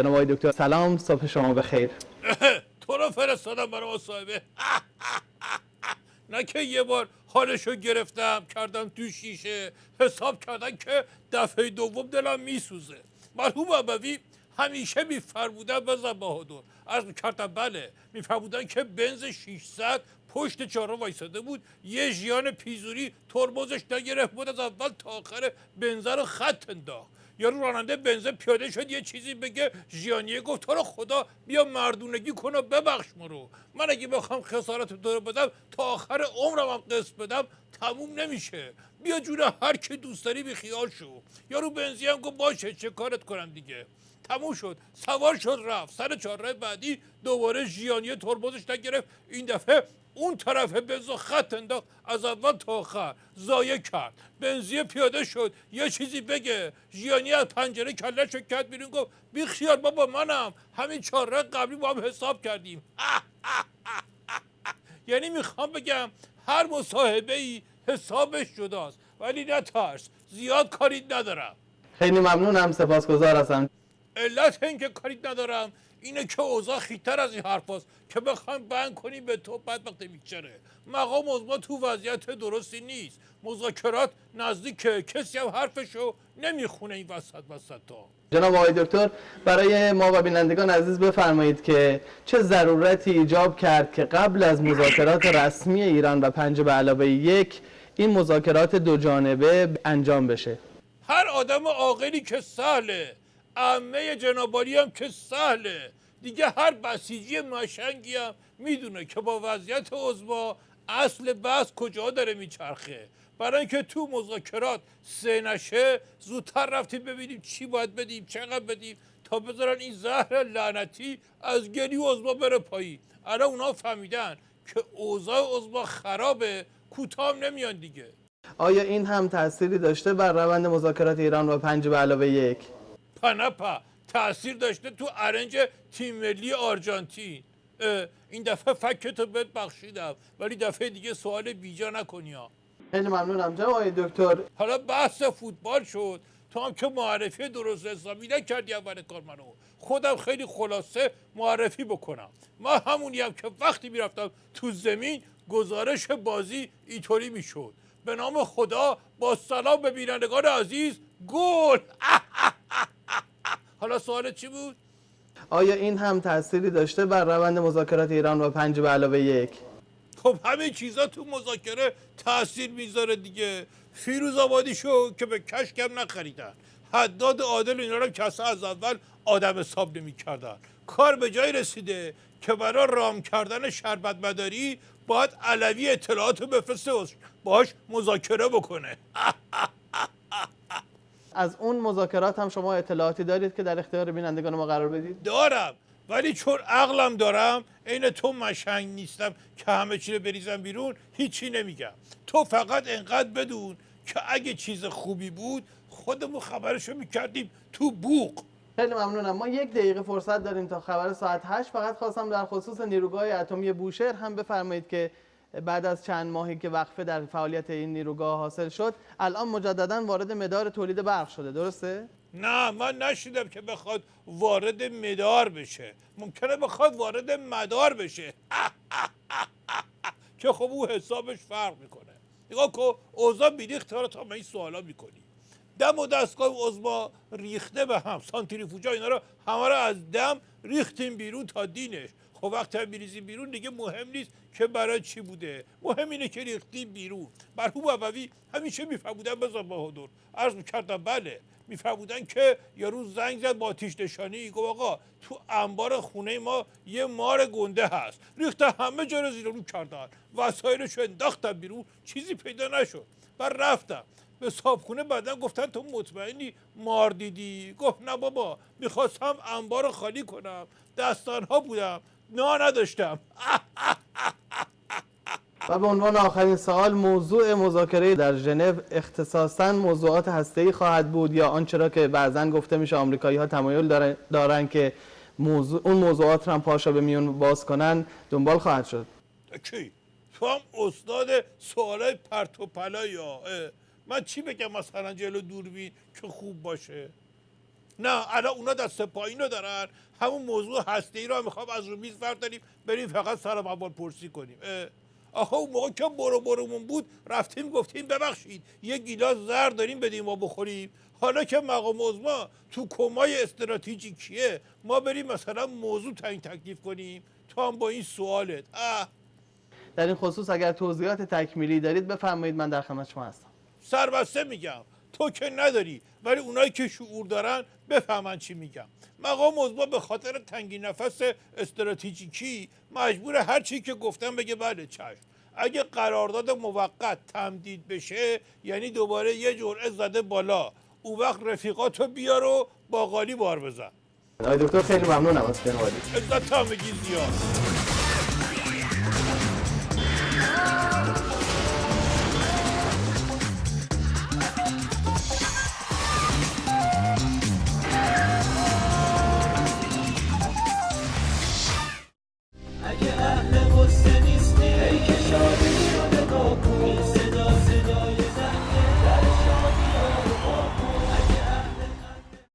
جناب آقای دکتر سلام، صبح شما بخیر. تو رو فرستادم برای مصاحبه. نه که یه بار حالشو گرفتم کردم تو شیشه، حساب کردن که دفعه دوم دلم میسوزه. مرحوم ابوی همیشه میفرمودن بزن بهادر، عرض میکردم بله، میفرمودن که بنز 600 پشت چهارراه وایساده بود، یه ژیان پیزوری ترمزش نگرفت بود، از اول تا آخر بنزه رو خط انداخت. یارو راننده بنزه پیاده شد یه چیزی بگه، ژیانیه گفت تو رو خدا بیا مردونگی کن و ببخش ما رو، من اگه بخوام خسارت تو رو بدم تا آخر عمرم هم قسط بدم تموم نمیشه، بیا جون هر کی دوست داری بی خیال شو. یارو بنزی هم گفت باشه چه کارت کنم دیگه. تموم شد، سوار شد رفت. سر چهارراه بعدی دوباره ژیانیه ترمزش نگرفت، این دفعه اون طرف بنزو خط انداخت، از اول تا آخر ضایع کرد. بنزیه پیاده شد یه چیزی بگه، ژیانی از پنجره کله‌شو کرد بیرون، گفت بی خیال بابا منم، همین چهارراه قبلی با هم حساب کردیم. یعنی میخوام بگم هر مصاحبه ای حسابش جداست، ولی نترس زیاد کاری ندارم. خیلی ممنونم، سپاسگزار هستم. علت این که کاری ندارم اینه که اوضاع خیتر از این حرف هست که بخوایم بند کنیم به تو بدبخت میکشره. مقام عظما تو وضعیت درستی نیست، مذاکرات نزدیکه، کسی هم حرفشو نمیخونه این وسط ها. جناب آقای دکتر، برای ما و بینندگان عزیز بفرمایید که چه ضرورتی ایجاب کرد که قبل از مذاکرات رسمی ایران و 5+1 این مذاکرات دو جانبه انجام بشه؟ هر آدم عاقلی که سهله، عمه جنابالی هم که سهله دیگه، هر بسیجی مشنگی هم میدونه که با وضعیت عظما اصل بحث کجا داره میچرخه. برای اینکه تو مذاکرات سه نشه زودتر رفتیم ببینیم چی باید بدیم، چقدر بدیم، تا بذارن این زهر لعنتی از گلی عظما بره پایین. الان اونا فهمیدن که اوضاع عظما خرابه، کوتاه نمیان دیگه. آیا این هم تأثیری داشته بر روند مذاکرات ایران و 5+1؟ پنپا تأثیر داشته تو ارنج تیم ملی آرژانتین. این دفعه فکتو بهت بخشیدم، ولی دفعه دیگه سوال بیجا نکنی ها. خیلی ممنونم جناب آقای دکتر. حالا بحث فوتبال شد، تو هم که معرفی درست حسابی نکردی اول کار منو، خودم خیلی خلاصه معرفی بکنم. ما همونیم که وقتی میرفتم تو زمین گزارش بازی اینطوری میشد: به نام خدا، با سلام به بینندگان عزیز، گل. حالا سوال چی بود؟ آیا این هم تأثیری داشته بر روند مذاکرات ایران و 5+1؟ خب همه چیزا تو مذاکره تاثیر میذاره دیگه. فیروز آبادی شو که به کشکم نخریدن، حداد عادل اینا رو کسا از اول آدم حساب نمی‌کردن. کار به جای رسیده که برای رام کردن شربت مداری باید علوی اطلاعاتو بفرسته باش مذاکره بکنه. از اون مذاکرات هم شما اطلاعاتی دارید که در اختیار بینندگان ما قرار بدید؟ دارم، ولی چون عقلم دارم، عین تو مشنگ نیستم که همه چی رو بریزم بیرون، هیچی نمیگم. تو فقط انقدر بدون که اگه چیز خوبی بود خودمون خبرشو میکردیم تو بوق. خیلی ممنونم. ما 1 دقیقه فرصت داریم تا خبر ساعت 8. فقط خواستم در خصوص نیروگاه اتمی بوشهر هم بفرمایید که بعد از چند ماهی که وقفه در فعالیت این نیروگاه حاصل شد، الان مجددا وارد مدار تولید برق شده، درسته؟ نه، من نشیدم که بخواد وارد مدار بشه. ممکنه بخواد وارد مدار بشه. که خب اون حسابش فرق میکنه. نگاه کن، اوضاع بیریخت رو تا من این سوالا میکنی. دم و دستگاه عظما ریخته به هم، سانتریفوژا اینا رو همه رو از دم ریختیم بیرون تا دینش. خب وقتی هم میریزیم بیرون دیگه مهم نیست که برای چی بوده، مهم اینه که ریختیم بیرون. مرحوم ابوی همیشه میفهمودن بزن بهادر، عرض میکردم بله، میفهمودن که یارو زنگ زد با آتش نشانی، گفت آقا تو انبار خونه ما یه مار گنده هست، ریخته همه جا رو زیر رو کردن، وسایلش رو انداختن بیرون، چیزی پیدا نشد. بعد رفتم به صاحبخونه، بعدن گفتن تو مطمئنی مار دیدی؟ گفت نه بابا، میخواستم انبار رو خالی کنم، دستانها بودم، نداشتم. و به عنوان آخرین سوال، موضوع مذاکره در ژنو اختصاصاً موضوعات هسته‌ای خواهد بود یا آنچه را که بعضاً گفته میشه آمریکایی‌ها تمایل دارن که اون موضوعات را هم پاشا به میون باز کنن دنبال خواهد شد؟ کی؟ تو هم استاد سوالای پرت و پلا یا من چی بگم مثلا جلو دوربین که خوب باشه؟ نه الان اونا دست پایینو دارن، همون موضوع هسته‌ای رو میخوام از رو میز برداریم بریم فقط سلام احوال پرسی کنیم. آخه اون موقع که برومون بود رفتیم گفتیم ببخشید یه گیلاس زر داریم بدیم ما بخوریم. حالا که مقام عظما تو کمای استراتژیکیه ما بریم مثلا موضوع تعیین تکلیف کنیم، تو هم با این سوالت. در این خصوص اگر توضیحات تکمیلی دارید بفرمایید، من در خدمت شما هستم. سربسته میگم، تو که نداری ولی اونایی که شعور دارن بفهمن چی میگم. مقام عظما به خاطر تنگی نفس استراتژیکی مجبور هر چی که گفتم بگه بله چشم. اگه قرارداد موقت تمدید بشه یعنی دوباره یه جرعه زده بالا، اون وقت رفیقاتو بیار و باقالی بار بزن. آقای دکتر خیلی ممنونم از خدمتتون. عزت هم میگی زیاد.